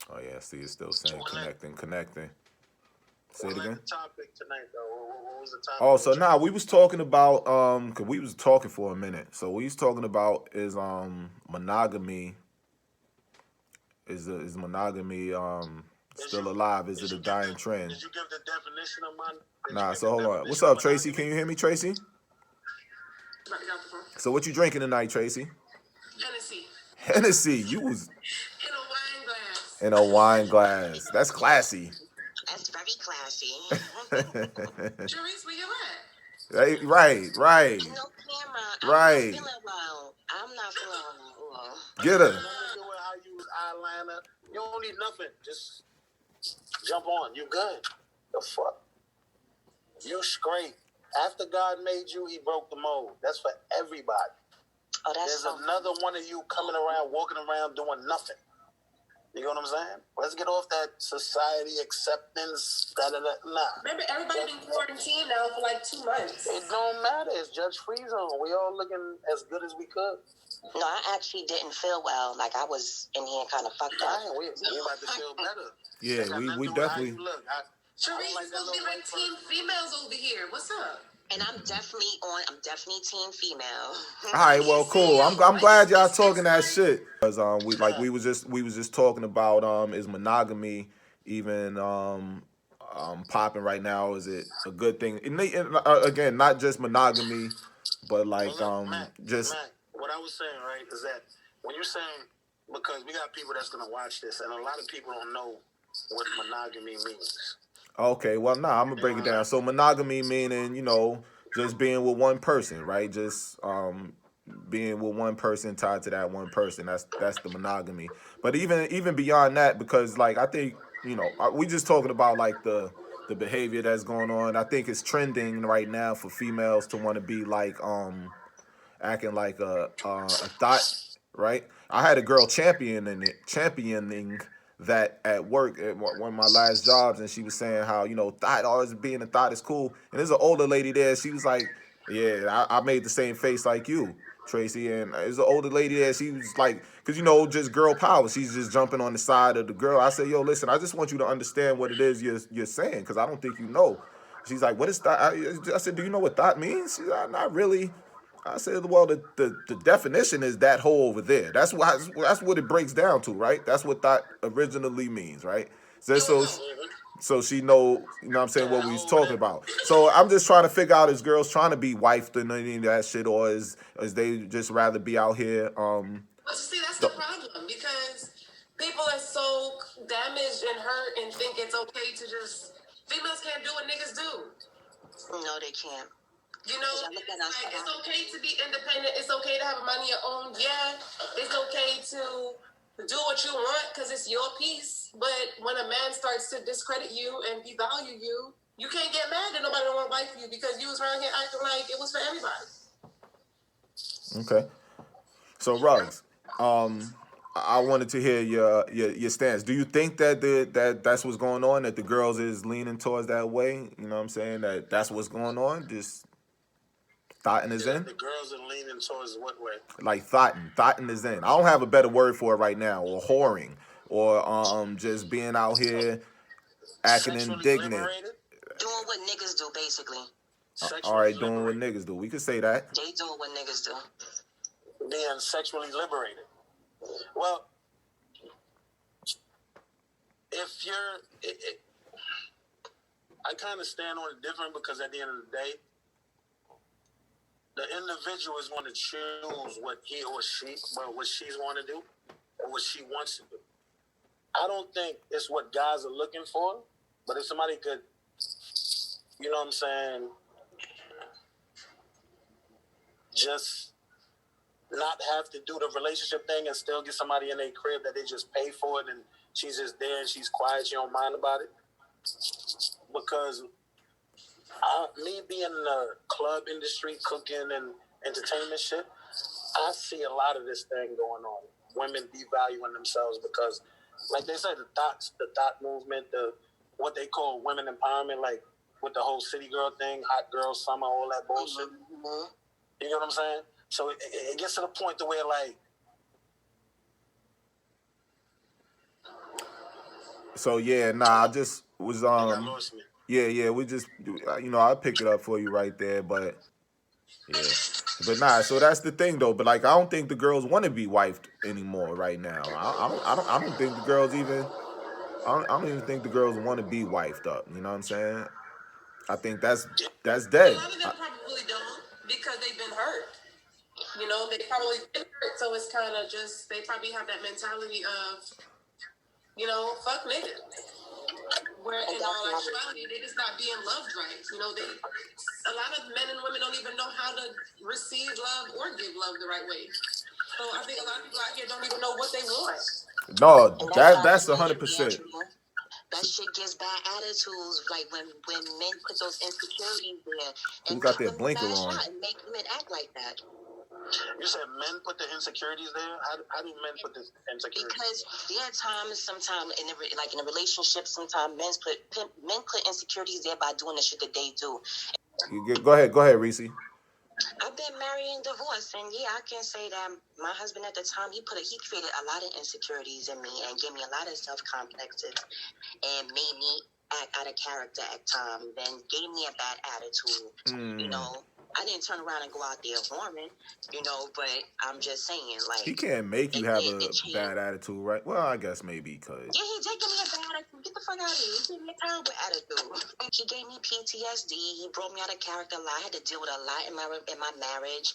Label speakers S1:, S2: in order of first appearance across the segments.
S1: Oh yeah, see, it's still
S2: So
S1: saying connecting. Say it
S2: wasn't that
S1: again.
S2: the topic tonight though? What was the topic?
S1: Oh, so now we was talking about cause we was talking for a minute. So what he's talking about is monogamy. Is monogamy
S2: Did
S1: still
S2: you
S1: alive? Is
S2: did
S1: it a
S2: you give the
S1: dying trend?
S2: did you give the definition of did you
S1: Nah.
S2: give
S1: So
S2: the
S1: hold on. What's
S2: definition of
S1: up, Tracy? Can
S2: monogamy?
S1: you hear me, Tracy? So what you drinking tonight, Tracy?
S3: Hennessy
S1: Hennessy. You was
S3: in a wine glass.
S1: in a wine glass. That's classy.
S4: That's very classy.
S3: Sharice, where you at?
S1: Right.
S4: No camera. I'm not
S1: Right.
S4: feeling well. I'm not feeling well.
S1: Get
S2: It
S1: her.
S2: got nothing to do with how you use eyeliner. You don't need nothing. Just jump on. You good. The fuck? You straight. After God made you, he broke the mold. That's for everybody.
S4: Oh, that's
S2: There's
S4: so.
S2: another one of you coming around, walking around doing nothing. You know what I'm saying? Let's get off that society acceptance. Nah.
S3: Remember, everybody been quarantined now for like 2 months.
S2: It don't matter. It's Judge Free Zone. We all looking as good as we could.
S4: No, I actually didn't feel well. Like I was in here kind of fucked up.
S2: Dang, we about to feel better.
S1: Yeah,
S2: That got nothing
S1: we
S2: to do with how
S1: definitely.
S2: you look.
S3: Sharice,
S2: don't
S3: it's
S2: like that
S3: supposed to be
S2: little
S3: like
S2: white
S3: team females over here. What's up?
S4: And I'm definitely team female.
S1: All right, well, cool. I'm glad y'all talking that shit. Cause we was just talking about is monogamy even popping right now? Is it a good thing? Again, not just monogamy, but like
S2: Well, look,
S1: just
S2: Mac, what I was saying, right, is that when you're saying, because we got people that's going to watch this, and a lot of people don't know what monogamy means.
S1: okay. Well, nah, I'm gonna break it down. So monogamy meaning just being with one person, right? Just being with one person tied to that one person. That's the monogamy. But even beyond that, because like I think we just talking about like the behavior that's going on. I think it's trending right now for females to want to be like acting like a thought, right? I had a girl championing that at work at one of my last jobs, and she was saying how thought always being a thought is cool. And there's an older lady there. She was like, "Yeah, I made the same face like you, Tracy." And there's an older lady there. She was like, "Cause just girl power. She's just jumping on the side of the girl." I said, "Yo, listen, I just want you to understand what it is you're saying, cause I don't think you know." She's like, "What is thought?" I said, "Do you know what thought means?" She's like, "Not really." I said, well, the definition is that hole over there. That's what it breaks down to, right? That's what that originally means, right? So she know what I'm saying, what we was talking about. So I'm just trying to figure out, is girls trying to be wifed and any of that shit, or is they just rather be out here
S3: But see, that's the problem because people are so damaged and hurt and think it's okay to just. Females can't do what niggas do.
S4: No, they can't.
S3: You know, it's okay to be independent. It's okay to have money your own. Yeah, it's okay to do what you want because it's your piece. But when a man starts to discredit you and devalue you, you can't get mad that nobody don't want to wife you because you was around here acting like it was for everybody.
S1: Okay. So Ruggs, I wanted to hear your stance. Do you think that's what's going on? That the girls is leaning towards that way? You know what I'm saying? That's what's going on? Just thoughting is in?
S2: The girls are leaning towards what way?
S1: Like thoughting is in. I don't have a better word for it right now. Or whoring, or just being out here acting
S2: Sexually
S1: indignant.
S2: liberated?
S4: Doing what niggas do, basically.
S1: All right, doing what niggas do. We could say that.
S4: They doing what niggas do.
S2: Being sexually liberated. Well, if you're, I kind of stand on it different because at the end of the day, the individual is going to choose what he or she, what she's going to do, or what she wants to do. I don't think it's what guys are looking for, but if somebody could, you know what I'm saying, just not have to do the relationship thing and still get somebody in their crib that they just pay for it and she's just there and she's quiet, she don't mind about it. Because me being in the club industry, cooking and entertainment shit, I see a lot of this thing going on. Women devaluing themselves because, like they say, the thought movement, what they call women empowerment, like with the whole city girl thing, hot girl summer, all that bullshit. Mm-hmm. You know what I'm saying? So it gets to the point to where, like,
S1: So yeah, nah, I just was
S2: You got lost me.
S1: yeah, we just I'll pick it up for you right there, but yeah. But nah, so that's the thing though. But like, I don't think the girls want to be wifed anymore right now. I don't think the girls even. I don't even think the girls want to be wifed up. You know what I'm saying? I think that's
S3: A
S1: dead.
S3: lot of them probably don't because they've been hurt. You know, they probably been hurt, so it's kind of just they probably have that mentality of, fuck niggas. Where in all actuality, they just not being loved right. You know, a lot of men and women don't even know how to receive love or give love the right way. So I think a lot of people out here don't even know what they want.
S1: No,
S4: And
S1: that's
S4: that's
S1: 100%.
S4: that shit gives bad attitudes. Like when men put those insecurities there
S1: Who
S4: and
S1: got
S4: make
S1: their
S4: women
S1: blinker
S4: lash
S1: on?
S4: out and make women act like that.
S2: You said men put the insecurities there. How do men put the insecurities?
S4: Because there are times, sometimes in a relationship, sometimes men put insecurities there by doing the shit that they do.
S1: Go ahead, Reese.
S4: I've been married and divorced, and yeah, I can say that my husband at the time he created a lot of insecurities in me and gave me a lot of self complexes and made me act out of character at times, then gave me a bad attitude. You know, I didn't turn around and go out there whoring, but I'm just saying, like,
S1: He can't make you have a bad attitude, right? Well, I guess maybe because
S4: yeah, he did give me a bad attitude. Get the fuck out of here. He gave me a terrible attitude. He gave me PTSD. He brought me out of character a lot. I had to deal with a lot in my marriage,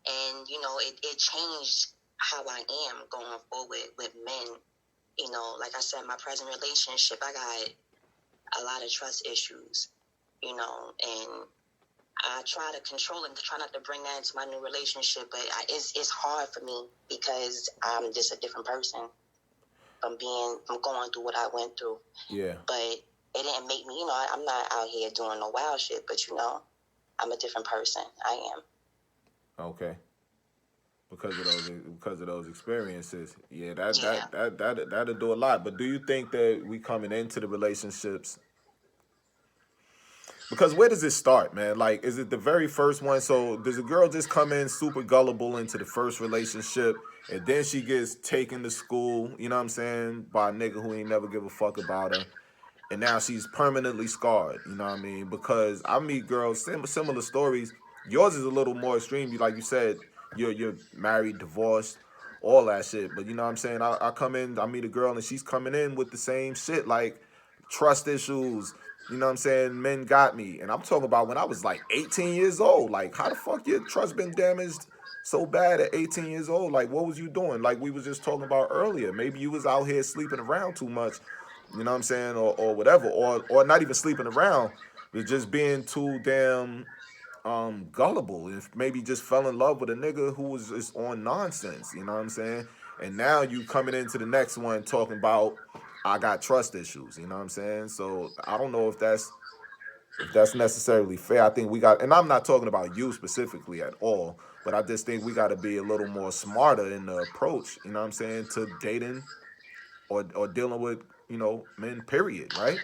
S4: and it changed how I am going forward with men. Like I said, my present relationship, I got a lot of trust issues. And I try to control it, to try not to bring that into my new relationship, but it's hard for me because I'm just a different person from going through what I went through.
S1: Yeah.
S4: But it didn't make me, I'm not out here doing no wild shit, but I'm a different person. I am.
S1: Okay. Because of those experiences, yeah, that'll do a lot. But do you think that we coming into the relationships? Because where does it start, man? Like, is it the very first one? So does a girl just come in super gullible into the first relationship, and then she gets taken to school, you know what I'm saying, by a nigga who ain't never give a fuck about her, and now she's permanently scarred, you know what I mean? Because I meet girls, similar stories. Yours is a little more extreme. Like you said, you're married, divorced, all that shit. But you know what I'm saying? I come in, I meet a girl, and she's coming in with the same shit, like trust issues. You know what I'm saying? Men got me. And I'm talking about when I was like 18 years old. Like, how the fuck your trust been damaged so bad at 18 years old? Like, what was you doing? Like we was just talking about earlier. Maybe you was out here sleeping around too much. You know what I'm saying? Or whatever. Or not even sleeping around, but just being too damn gullible, and maybe just fell in love with a nigga who was just on nonsense. You know what I'm saying? And now you coming into the next one talking about I got trust issues. You know what I'm saying? So I don't know if that's necessarily fair. I think we got, and I'm not talking about you specifically at all, but I just think we got to be a little more smarter in the approach. You know what I'm saying, to dating or dealing with men. Period. Right.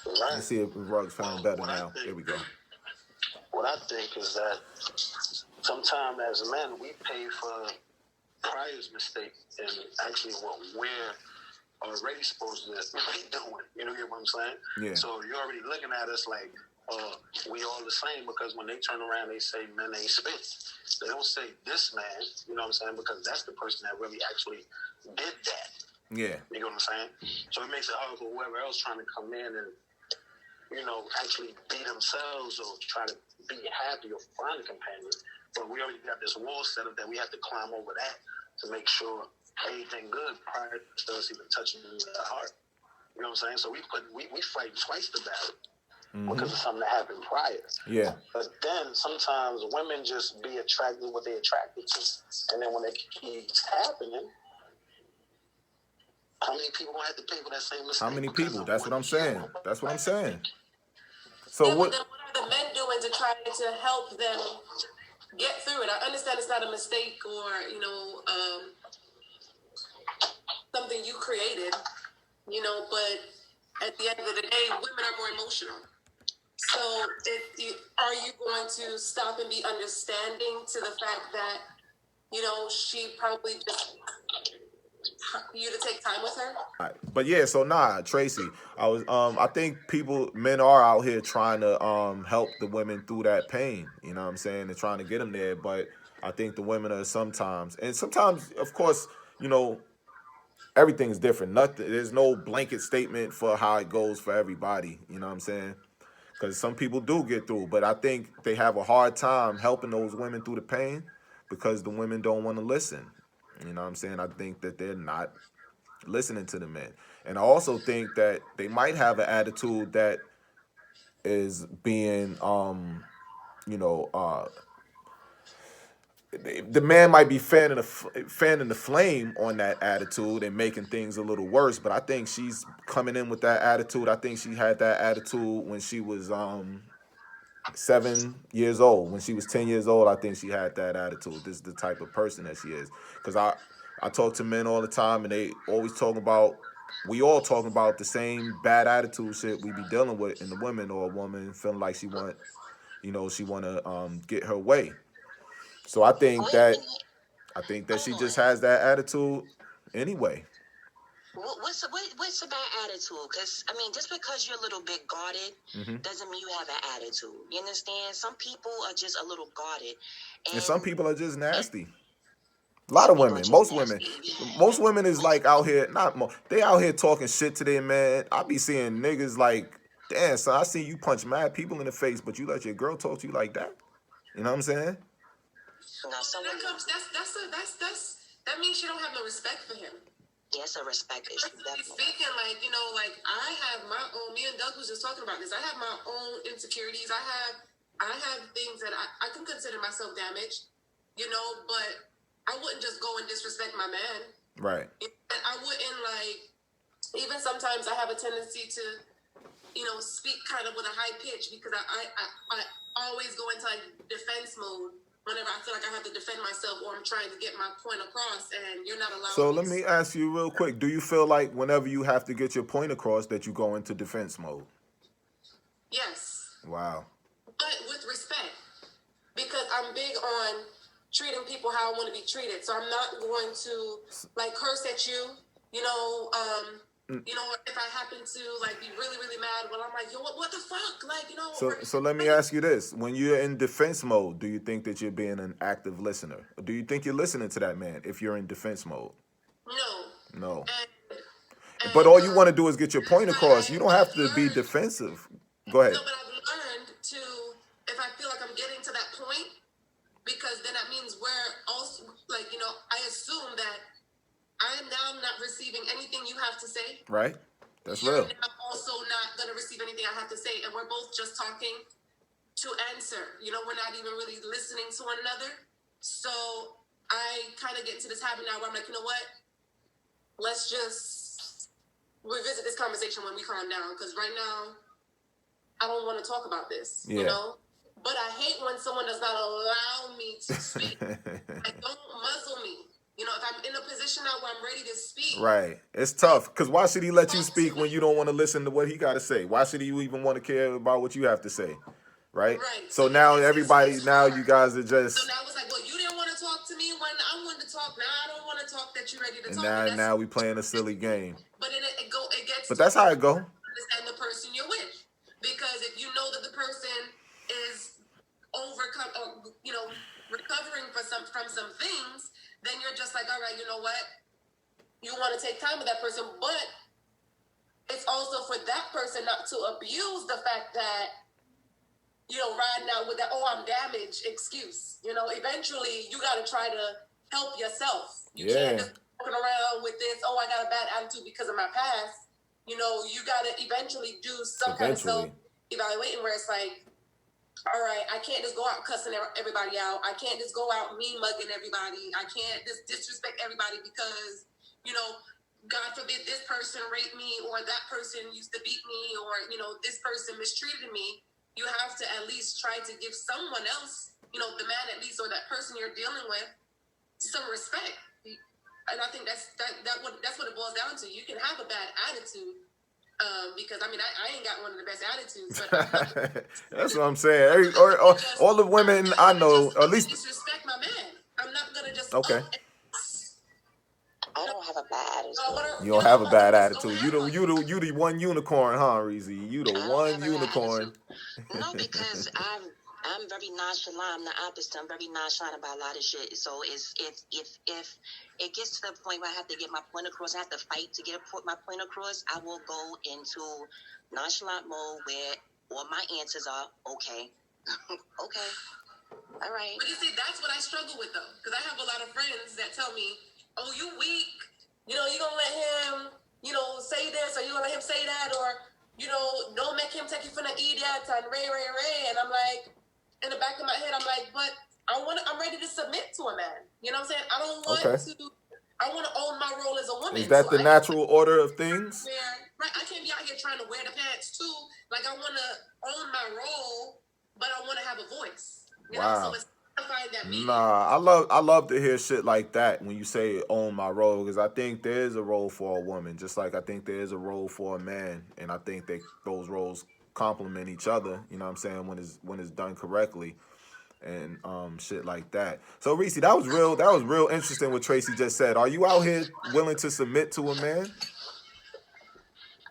S2: Right.
S1: Let's see if Ruggs found better now. Here we go.
S2: What I think is that sometimes as men we pay for Prior's mistake and actually what we're already supposed to be doing. You know what I'm saying?
S1: Yeah.
S2: So you're already looking at us like we all the same, because when they turn around they say men ain't spit. They don't say this man, you know what I'm saying? Because that's the person that really actually did that.
S1: Yeah.
S2: You know what I'm saying? So it makes it hard for whoever else trying to come in and actually be themselves or try to be happy or find a companion. But we already got this wall set up that we have to climb over that to make sure anything good prior to us even touching the heart. You know what I'm saying? So we fight twice the battle because of something that happened prior.
S1: Yeah.
S2: But then sometimes women just be attracted to what they attracted to. And then when it keeps happening, how many people gonna have to pay for that same mistake?
S1: How many people? That's what I'm saying. That's what I'm saying.
S3: So yeah, what are the men doing to try to help them get through it? I understand it's not a mistake or something you created, but at the end of the day, women are more emotional. So are you going to stop and be understanding to the fact that she probably just you to take time with her.
S1: Right. But yeah, so nah, Tracy, I think men are out here trying to help the women through that pain. You know what I'm saying? They're trying to get them there, but I think the women are sometimes, of course, you know, everything's different. There's no blanket statement for how it goes for everybody. You know what I'm saying? Because some people do get through, but I think they have a hard time helping those women through the pain because the women don't want to listen. You know what I'm saying? I think that they're not listening to the men. And I also think that they might have an attitude that is being, you know, the man might be fanning the flame on that attitude and making things a little worse. But I think she's coming in with that attitude. I think she had that attitude when she was 7 years old. When she was 10 years old, I think she had that attitude. This is the type of person that she is. Because I talk to men all the time, and they always we all talking about the same bad attitude shit we be dealing with in the women, or a woman feeling like she want to get her way. So I think that she just has that attitude anyway.
S4: What's a bad attitude? Because, I mean, just because you're a little bit guarded doesn't mean you have an attitude. You understand? Some people are just a little guarded.
S1: And some people are just nasty. A lot of women, most women is like out here, they out here talking shit to their man. I be seeing niggas like, damn, son, I see you punch mad people in the face, but you let your girl talk to you like that? You know what I'm saying?
S3: That means she don't have no respect for him.
S4: Yes, a respect issue.
S3: Speaking, like, you know, like I have my own. Me and Doug was just talking about this. I have my own insecurities. I have things that I can consider myself damaged, you know. But I wouldn't just go and disrespect my man.
S1: Right.
S3: And I wouldn't, like, even sometimes I have a tendency to, you know, speak kind of with a high pitch because I always go into like defense mode whenever I feel like I have to defend myself or I'm trying to get my point across, and you're not allowed.
S1: So let me ask you real quick. Do you feel like whenever you have to get your point across that you go into defense mode?
S3: Yes.
S1: Wow.
S3: But with respect, because I'm big on treating people how I want to be treated. So I'm not going to like curse at you, you know, you know, if I happen to like be really, really mad, well, I'm like, yo, what the fuck? Like, you know.
S1: So let me ask you this. When you're in defense mode, do you think that you're being an active listener? Or do you think you're listening to that man if you're in defense mode? No. And but all you want to do is get your point across. You don't have to be defensive. Go ahead.
S3: No, but I've learned to, if I feel like I'm getting to that point, because then that means we're also, like, you know, I assume that I am now not receiving anything you have to say.
S1: Right. That's
S3: You're
S1: real.
S3: now also not going to receive anything I have to say. And we're both just talking to answer. You know, we're not even really listening to one another. So I kind of get into this habit now where I'm like, you know what? Let's just revisit this conversation when we calm down. Because right now, I don't want to talk about this, you know? But I hate when someone does not allow me to speak. Like, don't muzzle me. You know, if I'm in a position now where I'm ready to speak.
S1: Right. It's tough. Because why should he let you speak when you don't want to listen to what he got to say? Why should he even want to care about what you have to say? Right? So now you guys are just...
S3: So now it's like, well, you didn't want to talk to me when I wanted to talk. Now I don't want to talk that you're ready to talk.
S1: And now we playing a silly game.
S3: But it gets...
S1: But that's how it go.
S3: Understand the person you're with. Because if you know that the person is recovering from some things, then you're just like, all right, you know what? You want to take time with that person, but it's also for that person not to abuse the fact that, you know, riding out with that, oh, I'm damaged excuse. You know, eventually you got to try to help yourself. You can't just walking around with this, oh, I got a bad attitude because of my past. You know, you got to eventually do some kind of self-evaluating where it's like, all right, I can't just go out cussing everybody out. I can't just go out mean-mugging everybody. I can't just disrespect everybody because, you know, God forbid this person raped me or that person used to beat me or, you know, this person mistreated me. You have to at least try to give someone else, you know, the man at least or that person you're dealing with some respect. And I think that's what it boils down to. You can have a bad attitude. Because I mean, I ain't got one of the best attitudes. But
S1: that's what I'm saying. All the women I know, at least
S3: disrespect my man. I'm not gonna just
S1: okay.
S4: I don't have a bad attitude.
S1: You don't have a bad attitude. You the one unicorn, huh, Reezy? You the
S4: I don't
S1: one
S4: have a bad
S1: unicorn.
S4: attitude. No, because I'm very nonchalant. I'm the opposite. I'm very nonchalant about a lot of shit. So it's if it gets to the point where I have to get my point across, I have to fight to get my point across, I will go into nonchalant mode where all my answers are okay. Okay. All right.
S3: But you see, that's what I struggle with, though. Because I have a lot of friends that tell me, oh, you weak. You know, you going to let him, you know, say this, or you going to let him say that, or, you know, don't make him take you for the idiot and ray. And I'm like, in the back of my head, I'm like, but I'm ready to submit to a man. You know what I'm saying? I don't want I want to own my role as a woman.
S1: Is that the natural order of things?
S3: Right. I can't be out here trying to wear the pants, too. Like, I want to own my role, but I want to have a voice. You know, so it's
S1: Nah, I love to hear shit like that when you say own my role, because I think there is a role for a woman, just like I think there is a role for a man, and I think that those roles complement each other. You know what I'm saying, when it's done correctly, and shit like that. So Reese, that was real interesting what Tracy just said. Are you out here willing to submit to a man?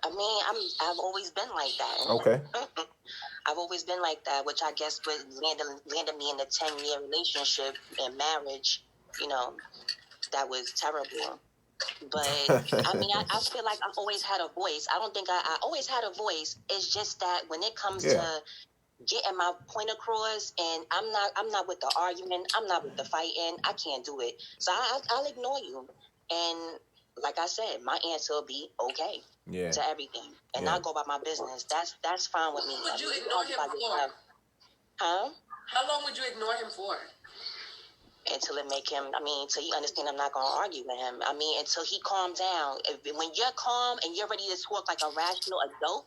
S4: I mean, I've always been like that.
S1: Okay.
S4: I've always been like that, which I guess would landed me in a 10-year relationship and marriage. You know, that was terrible. But I mean, I feel like I've always had a voice. I don't think I always had a voice. It's just that when it comes to getting my point across, and I'm not with the argument. I'm not with the fighting. I can't do it. So I'll ignore you. And like I said, my answer will be okay.
S1: Yeah.
S4: To everything, and I'll go about my business. That's fine with me.
S3: Would you ignore him for?
S4: Huh?
S3: How long would you ignore him for?
S4: Until it make him. I mean, until he understand I'm not gonna argue with him. I mean, until he calm down. When you're calm and you're ready to talk like a rational adult,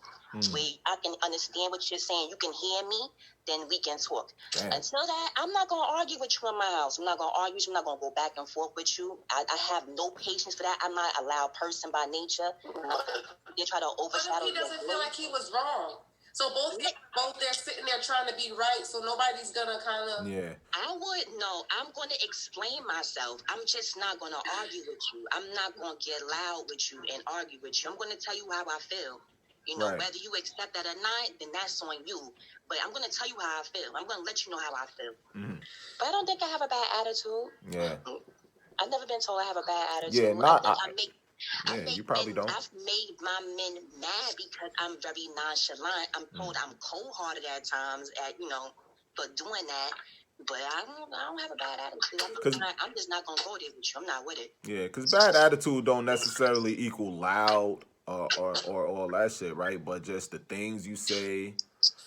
S4: where I can understand what you're saying, you can hear me, then we can talk. Damn. Until that, I'm not gonna argue with you in my house. I'm not gonna argue with you. I'm not gonna go back and forth with you. I have no patience for that. I'm not a loud person by nature. They try to overshadow.
S3: But if he doesn't feel like he was wrong, so both they're sitting there trying to be right, so nobody's gonna kind of.
S1: Yeah.
S4: I would no. I'm gonna explain myself. I'm just not gonna argue with you. I'm not gonna get loud with you and argue with you. I'm gonna tell you how I feel. You know, whether you accept that or not, then that's on you. But I'm going to tell you how I feel. I'm going to let you know how I feel. Mm-hmm. But I don't think I have a bad attitude.
S1: Yeah.
S4: I've never been told I have a bad attitude.
S1: Yeah, you probably don't.
S4: I've made my men mad because I'm very nonchalant. I'm told I'm cold-hearted at times, for doing that. But I don't have a bad attitude. I'm just not going to go there with you. I'm not with it.
S1: Yeah, because bad attitude don't necessarily equal loud. Or all that shit, right? But just the things you say,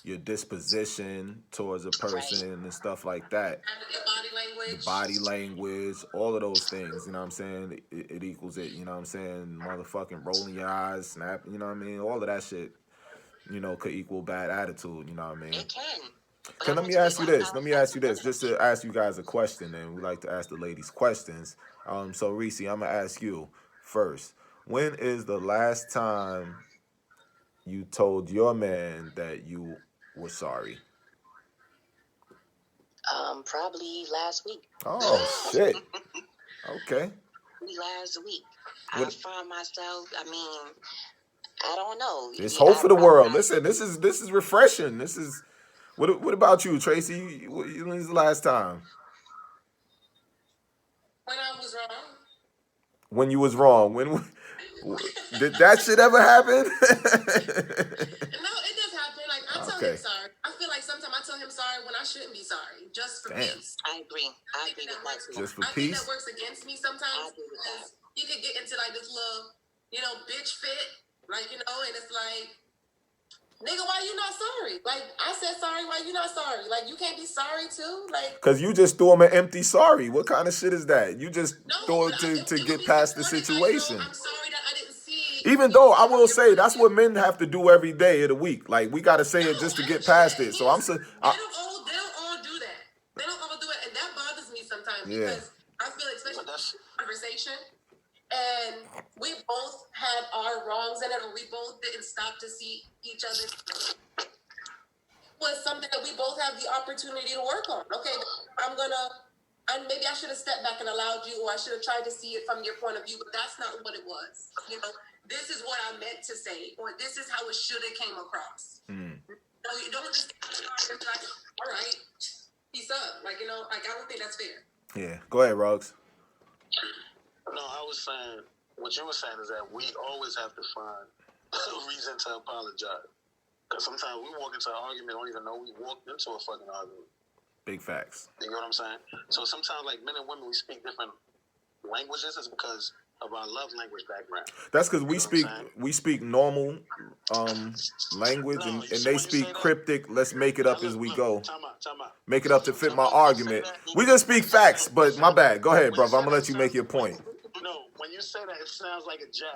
S1: your disposition towards a person and stuff like that.
S3: And
S1: the body language, all of those things, you know what I'm saying? It equals it, you know what I'm saying? Motherfucking rolling your eyes, snap, you know what I mean? All of that shit, could equal bad attitude, you know what I mean?
S4: It
S1: can. Let me ask you this, just to ask you guys a question, and we like to ask the ladies questions. So Reese, I'm gonna ask you first. When is the last time you told your man that you were sorry?
S4: Probably last week.
S1: Oh shit. Okay.
S4: Last week. I found myself. I mean, I don't know.
S1: There's hope for the world. Listen, this is refreshing. This is. What about you, Tracy? When was the last time?
S3: When I was wrong.
S1: When you was wrong. Did that shit ever happen?
S3: No, it does happen. Like, I tell him sorry. I feel like sometimes I tell him sorry when I shouldn't be sorry, just for peace.
S4: I agree. I agree with that too.
S1: Just for
S3: I think
S1: peace?
S3: that works against me sometimes because you could get into like this little, bitch fit, and it's like, nigga, why you not sorry? Like, I said sorry, why you not sorry? Like, you can't be sorry too? Like,
S1: because you just threw him an empty sorry. What kind of shit is that? You just throw it to get past the situation.
S3: I'm sorry that I didn't see.
S1: Even though I will say that's what men have to do every day of the week. Like, we got to say it just to get past it. So I'm saying.
S3: They don't all do that. They don't all do it. And that bothers me sometimes because I feel especially conversation. And we both had our wrongs in it, or we both didn't stop to see each other. Was something that we both have the opportunity to work on. Okay, I'm gonna and maybe I should have stepped back and allowed you, or I should have tried to see it from your point of view, but that's not what it was. You know, this is what I meant to say, or this is how it should have came across. No, you don't just be like, all right, peace up. Like, you know, like, I don't think that's fair.
S1: Yeah, go ahead, Ruggs.
S2: No, I was saying, what you were saying is that we always have to find a reason to apologize. Because sometimes we walk into an argument, don't even know we walked into a fucking argument.
S1: Big facts.
S2: You know what I'm saying? So sometimes, like, men and women, we speak different languages. It's because of our love language background.
S1: That's because
S2: You know what I'm
S1: we speak normal language,
S2: No,
S1: and
S2: you see
S1: they
S2: when you
S1: speak
S2: say that?
S1: cryptic. Let's make it up
S2: Now,
S1: as
S2: look,
S1: we
S2: look,
S1: go.
S2: Time out.
S1: Make it up to fit my
S2: When you say
S1: argument.
S2: that,
S1: We just speak facts, but my bad. Go ahead,
S2: when you
S1: brother. I'm
S2: say
S1: gonna
S2: that,
S1: let you
S2: it
S1: make your
S2: sounds-
S1: point.
S2: No, when you say that, it sounds like a jab.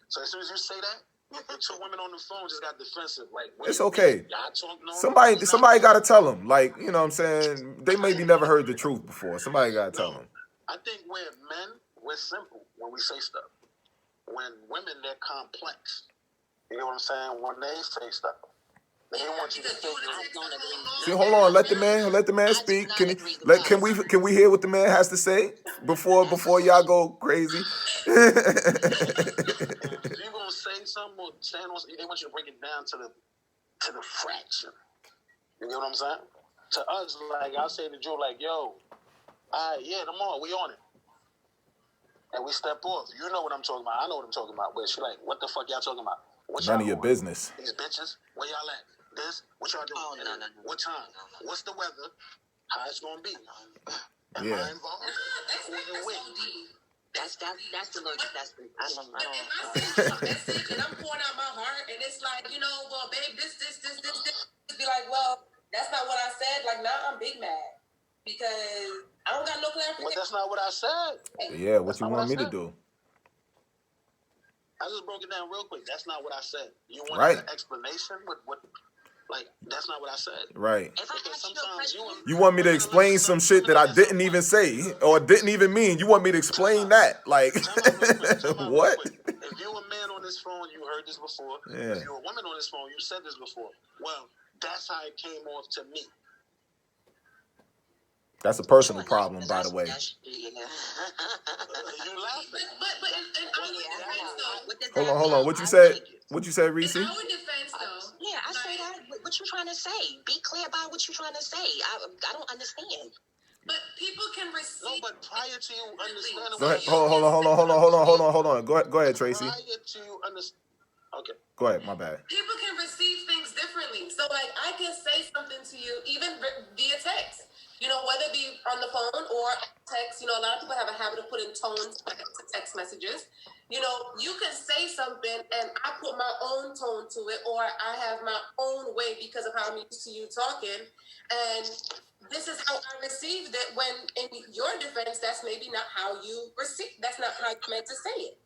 S2: So as soon as you say that, the two women on the phone just got defensive. Like, wait,
S1: It's okay.
S2: Y'all talk, no,
S1: Somebody got to tell them. Like, you know what I'm saying? They maybe never heard the truth before. Somebody got to tell them.
S2: I think we're men, we're simple when we say stuff. When women, they're complex. You know what I'm saying? When they say stuff, they want you to think.
S4: I don't agree.
S1: See, hold on. Let the man speak. Can we hear what the man has to say before y'all go crazy?
S2: If you're gonna say something or stand on, they want you to break it down to the fraction. You know what I'm saying? To us, like I say to Joe, like, yo, yeah, tomorrow we on it. And we step off. You know what I'm talking about. I know what I'm talking about. But she like, what the fuck y'all talking about? What
S1: None
S2: y'all
S1: of your
S2: doing?
S1: business.
S2: These bitches, where y'all at? This, what y'all doing?
S4: Oh, no.
S2: What time? What's the weather? How it's gonna be? Am
S1: Yeah.
S2: I involved? Who you
S3: That's
S2: with?
S3: so deep.
S4: That's the little, that's the, I don't.
S3: But if I send you a message and I'm pouring out my heart and it's like, you know, well, babe, this, be like, well, that's not what I said. Like, nah, I'm big mad because I don't got no
S2: But
S3: clarification.
S2: that's not what I said.
S1: Yeah, what
S2: That's
S1: you
S2: not
S1: want me
S2: what I
S1: to do?
S2: I just broke it down real quick. That's not what I said. You want
S1: Right.
S2: an explanation? What? Like, that's not what I said.
S1: Right.
S4: If I
S2: Because
S4: ask you a
S2: sometimes
S4: question,
S1: You want me to explain some shit that I didn't even say or didn't even mean. You want me to explain that? Like,
S2: Time out real quick. Time out real
S1: what?
S2: quick. If you're a man on this phone, you heard this before.
S1: Yeah.
S2: If you're a woman on this phone, you said this before. Well, that's how it came off to me.
S1: That's a personal problem, by the way.
S4: Yeah.
S2: You laughing?
S3: But in our defense, though,
S1: Hold on. What you said? What you said,
S3: in
S1: Reese?
S3: our defense, though,
S4: Yeah, I say that. What you trying to say? Be clear about what you trying to say. I don't understand.
S3: but people can
S2: No,
S3: receive.
S2: but prior to you understanding
S1: Go ahead.
S2: what
S1: Hold on. Go ahead, Tracy.
S2: prior to you understand. Okay.
S1: Go ahead. My bad.
S3: People can receive things differently. So, like, I can say something to you even via text. You know, whether it be on the phone or text. You know, a lot of people have a habit of putting tones to text messages. You know, you can say something and I put my own tone to it, or I have my own way because of how I'm used to you talking. And this is how I received it, when in your defense, that's maybe not how you receive. That's not how you meant to say it.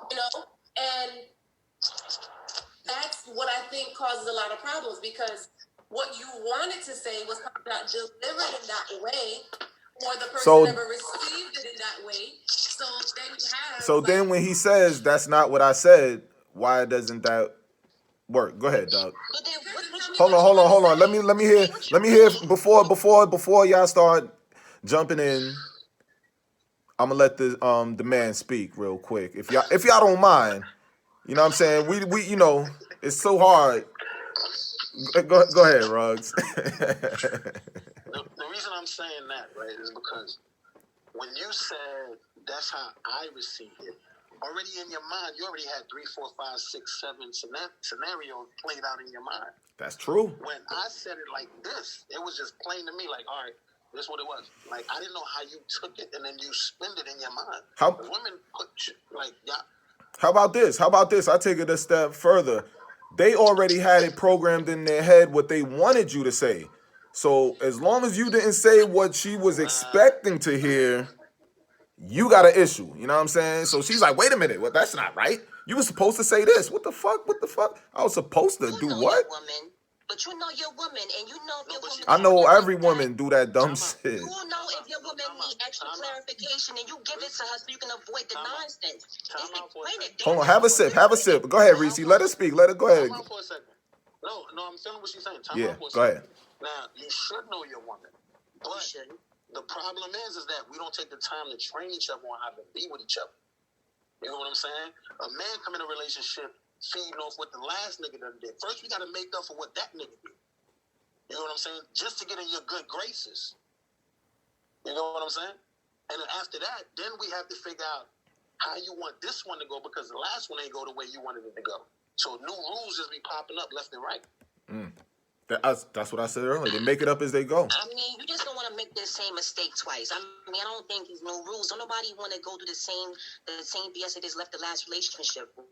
S3: You know? And that's what I think causes a lot of problems, because what you wanted to say was not delivered in that way, or the person never received it in that way. So then you have.
S1: So then when he says that's not what I said, why doesn't that work? Go ahead, Doug.
S4: But then
S1: Hold on. Let me hear before y'all start jumping in. I'm gonna let the man speak real quick. If y'all don't mind, you know what I'm saying? We you know, it's so hard. Go ahead, Ruggs.
S2: The reason I'm saying that, right, is because when you said that's how I received it, already in your mind, you already had 3, 4, 5, 6, 7 scenarios played out in your mind.
S1: That's true.
S2: When I said it like this, it was just plain to me, like, all right, this is what it was. Like, I didn't know how you took it and then you spend it in your mind.
S1: How-
S2: Women put, like, yeah.
S1: How about this? I take it a step further. They already had it programmed in their head what they wanted you to say. So as long as you didn't say what she was expecting to hear, you got an issue. You know what I'm saying? So she's like, wait a minute, well, that's not right. You were supposed to say this. What the fuck? I was supposed to do what?
S4: Woman, but you know your woman, and you know if your woman.
S1: I know every woman do that dumb shit.
S4: You know if your woman need extra clarification, and you give it to her so you can avoid the nonsense.
S1: Hold on, have a sip. Go ahead, Reese. Let her speak. Let her go ahead.
S2: Time out for a second. No, I'm feeling what she's saying. Time
S1: Yeah,
S2: out for a
S1: go
S2: second.
S1: ahead.
S2: Now, you should know your woman, but The problem is that we don't take the time to train each other on how to be with each other. You know what I'm saying? A man come in a relationship feeding off what the last nigga done did. First, we got to make up for what that nigga did. You know what I'm saying? Just to get in your good graces. You know what I'm saying? And then after that, then we have to figure out how you want this one to go, because the last one ain't go the way you wanted it to go. So new rules just be popping up left and right.
S1: That's what I said earlier. They make it up as they go.
S4: I mean, you just don't want to make the same mistake twice. I mean, I don't think there's no rules. Don't nobody want to go through the same BS that just left the last relationship for.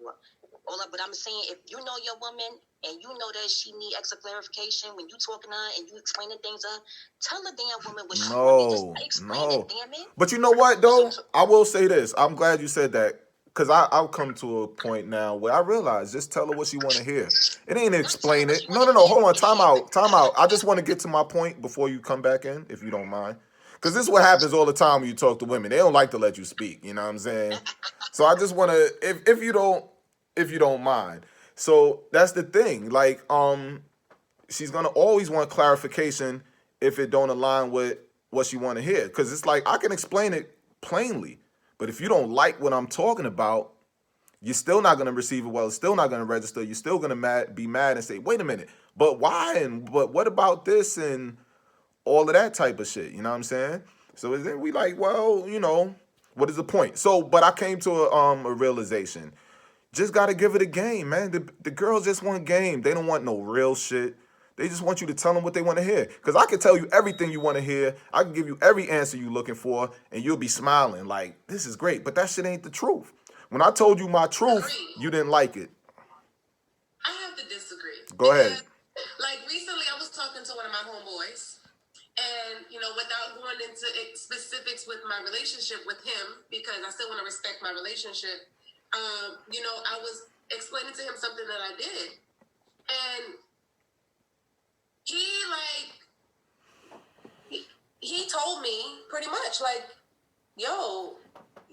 S4: But I'm saying, if you know your woman and you know that she need extra clarification when you talking to her and you explaining things to her, tell the damn woman what she wants. Just explain it, damn it.
S1: But you know what, though? I will say this. I'm glad you said that. Because I'll come to a point now where I realize just tell her what she want to hear. It ain't explain it. No. Hold on. Time out. I just want to get to my point before you come back in, if you don't mind. Because this is what happens all the time when you talk to women. They don't like to let you speak. You know what I'm saying? So I just want to, if you don't mind. So that's the thing. Like, she's going to always want clarification if it don't align with what she want to hear. Because it's like, I can explain it plainly. But if you don't like what I'm talking about, you're still not going to receive it well. It's still not going to register. You're still going to be mad and say, wait a minute, but why? And but what about this and all of that type of shit? You know what I'm saying? So is it, we like, well, you know, what is the point? So, but I came to a realization. Just got to give it a game, man. The girls just want game. They don't want no real shit. They just want you to tell them what they want to hear. Because I can tell you everything you want to hear. I can give you every answer you're looking for, and you'll be smiling like, this is great. But that shit ain't the truth. When I told you my truth, you didn't like it.
S3: I have to disagree.
S1: Go ahead.
S3: Like, recently I was talking to one of my homeboys, and, you know, without going into specifics with my relationship with him, because I still want to respect my relationship, you know, I was explaining to him something that I did. And he told me pretty much, like, yo,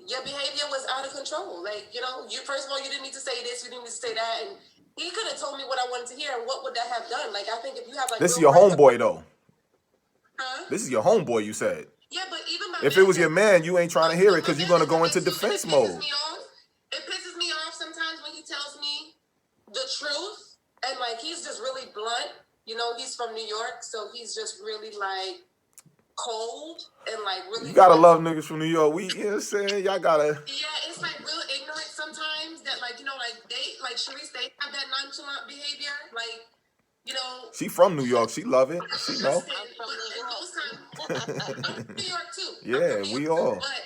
S3: your behavior was out of control. Like, you know, first of all, you didn't need to say this, you didn't need to say that. And he could have told me what I wanted to hear, and what would that have done? Like, I think if you have, like,
S1: this is your homeboy, though.
S3: Huh?
S1: This is your homeboy, you said.
S3: Yeah, but even my
S1: if it was your man, you ain't trying to hear it because you're going to go into defense mode.
S3: It pisses me off sometimes when he tells me the truth, and, like, he's just really blunt. You know, he's from New York, so he's just really, like, cold and, like, really...
S1: You gotta love niggas from New York. You know what I'm saying? Y'all gotta...
S3: Yeah, it's, like, real ignorant sometimes that, like, you know, like, Sharice, they have that nonchalant behavior. Like, you know...
S1: She from New York. She love it. She know.
S3: I'm from New York, too.
S1: Yeah, we all.
S3: But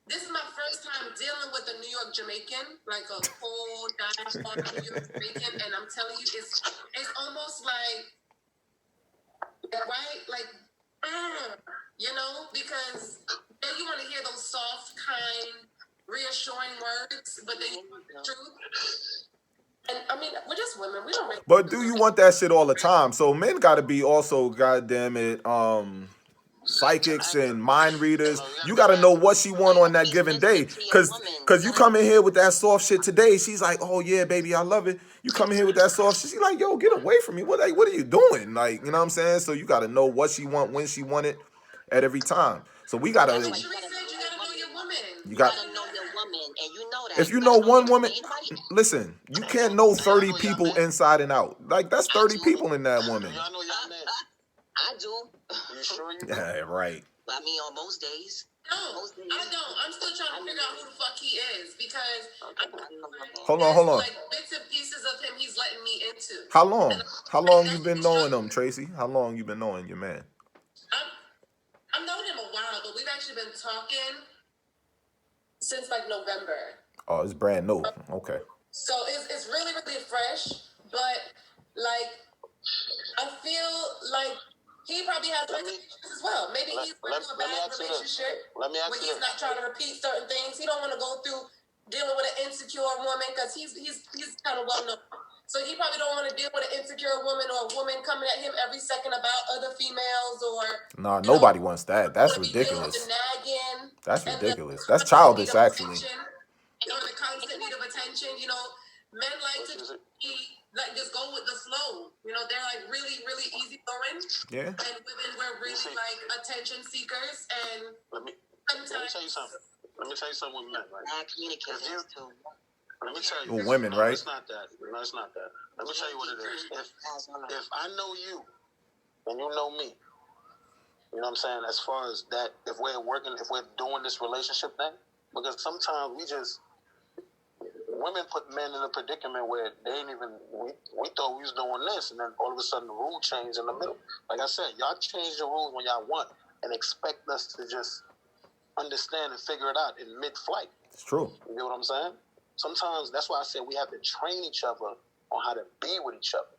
S3: this is my first time dealing with a New York Jamaican, like a cold, die-hard New York Jamaican, and I'm telling you, it's almost like... Right? Like, you know, because then you want to hear those soft, kind, reassuring words, but then you want the truth. And, I mean, we're just women. We don't really...
S1: But do you want that shit all the time? So men got to be also, goddamn it, psychics and mind readers. You got to know what she want on that given day. Because you come in here with that soft shit today, she's like, oh, yeah, baby, I love it. You come in here with that soft shit, she's like, yo, get away from me. What are you doing? Like, you know what I'm saying? So you got to know what she want, when she want it, at every time. So we got to...
S3: You got to know your woman.
S1: You got
S4: to know your woman, and you know that.
S1: If you know one woman... Listen, you can't know 30 people inside and out. Like, that's 30 people in that woman.
S2: Y'all know y'all man.
S4: I do.
S2: You sure you do?
S1: Yeah, right.
S4: I mean, on most days.
S3: No, I don't. I'm still trying to figure out who the fuck he is, because
S1: Hold on.
S3: like bits and pieces of him he's letting me into.
S1: How long you been knowing him, Tracy? How long you been knowing your man?
S3: I've known him a while, but we've actually been talking since, like, November.
S1: Oh, it's brand new. Okay.
S3: So it's really, really fresh, but, like, I feel like he probably has expectations as well. Maybe he's in a bad relationship where he's not trying to repeat certain things. He don't want to go through dealing with an insecure woman because he's kind of well known. So he probably don't want to deal with an insecure woman or a woman coming at him every second about other females or...
S1: Nah, nobody wants that. That's ridiculous. That's ridiculous. That's childish, actually.
S3: Or the constant need of attention. You know, men like to be like just go with the flow. You know, they're like really, really easy going.
S1: Yeah.
S3: And women were really like attention seekers. And
S2: Let me
S3: sometimes
S2: tell you something. Let me tell you something with men, right?
S4: Bad communicators too.
S2: Let me tell you.
S1: Well, women,
S2: no,
S1: right?
S2: It's not that. No, it's not that. Let me tell you what it is. If I know you and you know me, you know what I'm saying? As far as that, if we're doing this relationship thing, because sometimes women put men in a predicament where they ain't even, we thought we was doing this, and then all of a sudden the rule changed in the middle. Like I said, y'all change the rules when y'all want and expect us to just understand and figure it out in mid-flight.
S1: It's true.
S2: You know what I'm saying? Sometimes that's why I said we have to train each other on how to be with each other.